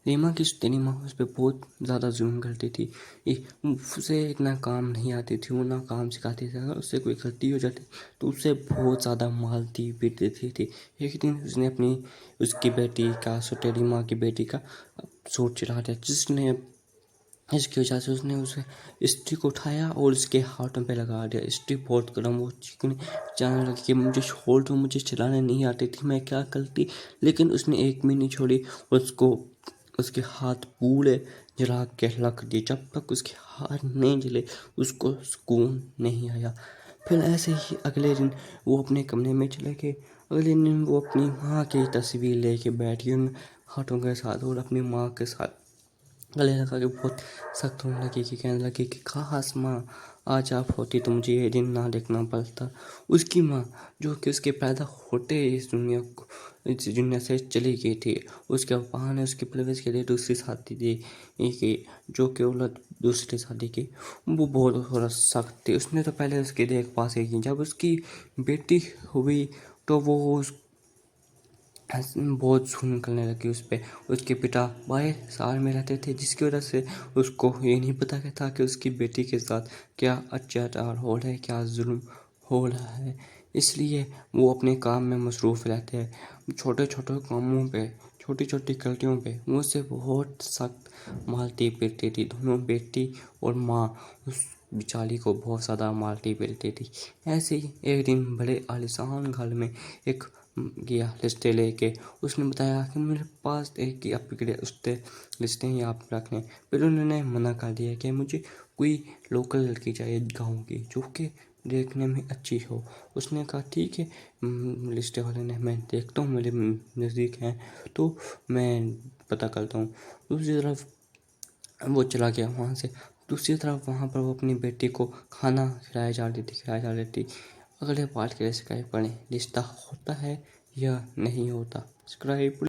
रीमा की तेरी माँ उस पर बहुत ज़्यादा जुल्म करती थी। उसे इतना काम नहीं आती थी, वो ना काम सिखाती थी। अगर उससे कोई गलती हो जाती तो उसे बहुत ज़्यादा मारती पीटती थी। एक दिन उसने उसकी बेटी का, तेरी माँ की बेटी का सूट चिढ़ा दिया, इसकी वजह से उसने उसे स्त्री को उठाया और उसके हाथों पे लगा दिया। स्त्री बहुत गर्म, वो चीखने जाने लगी कि मुझे छोड़ दो, मुझे चलाने नहीं आती थी, मैं क्या करती। लेकिन उसने एक भी नहीं छोड़ी, उसको उसके हाथ पूरे जला के रख दिए। जब तक उसके हाथ नहीं जले उसको सुकून नहीं आया। फिर ऐसे ही अगले दिन वो अपने कमरे में चले गए। अगले दिन वो अपनी माँ की तस्वीर लेके बैठी उन हाथों के साथ और अपनी माँ के साथ गले लगा के बहुत सख्त होने लगी कि कहने लगी कि काश माँ आज आप होती तो मुझे ये दिन ना देखना पड़ता। उसकी माँ जो कि उसके पैदा होते ही इस दुनिया से चली गई थी, उसके पापा ने उसकी परवरिश के लिए दूसरी शादी दी कि जो कि औरत दूसरी शादी की, वो बहुत थोड़ा सख्त थी। उसने तो पहले उसकी देखभाल से की। जब उसकी बेटी हुई तो वो बहुत जुल्म करने लगी उस पर। उसके पिता बाहर शहर में रहते थे, जिसकी वजह से उसको ये नहीं पता था कि उसकी बेटी के साथ क्या अत्याचार हो रहा है, क्या जुल्म हो रहा है। इसलिए वो अपने काम में मसरूफ़ रहते हैं। छोटे छोटे कामों पे, छोटी छोटी गलतियों पे वो उसे बहुत सख्त मारती पीटती थी। दोनों बेटी और माँ उस बेचारी को बहुत ज़्यादा मारती पीटती थी। ऐसे ही एक दिन बड़े आलीशान घर में एक गया रिश्ते लेके। उसने बताया कि मेरे पास एक आपके रिश्ते रिश्ते ही आप रख लें। फिर उन्होंने मना कर दिया कि मुझे कोई लोकल लड़की चाहिए गाँव की, जो कि देखने में अच्छी हो। उसने कहा ठीक है। रिश्ते वाले ने, मैं देखता हूँ, मेरे नज़दीक हैं तो मैं पता करता हूँ। दूसरी तरफ वो चला गया वहाँ से। दूसरी तरफ वहाँ पर वो अपनी बेटी को खाना खिलाया जा रही थी। अगले पार्ट के लिए सब्सक्राइब करें। रिश्ता होता है या नहीं होता, सब्सक्राइब।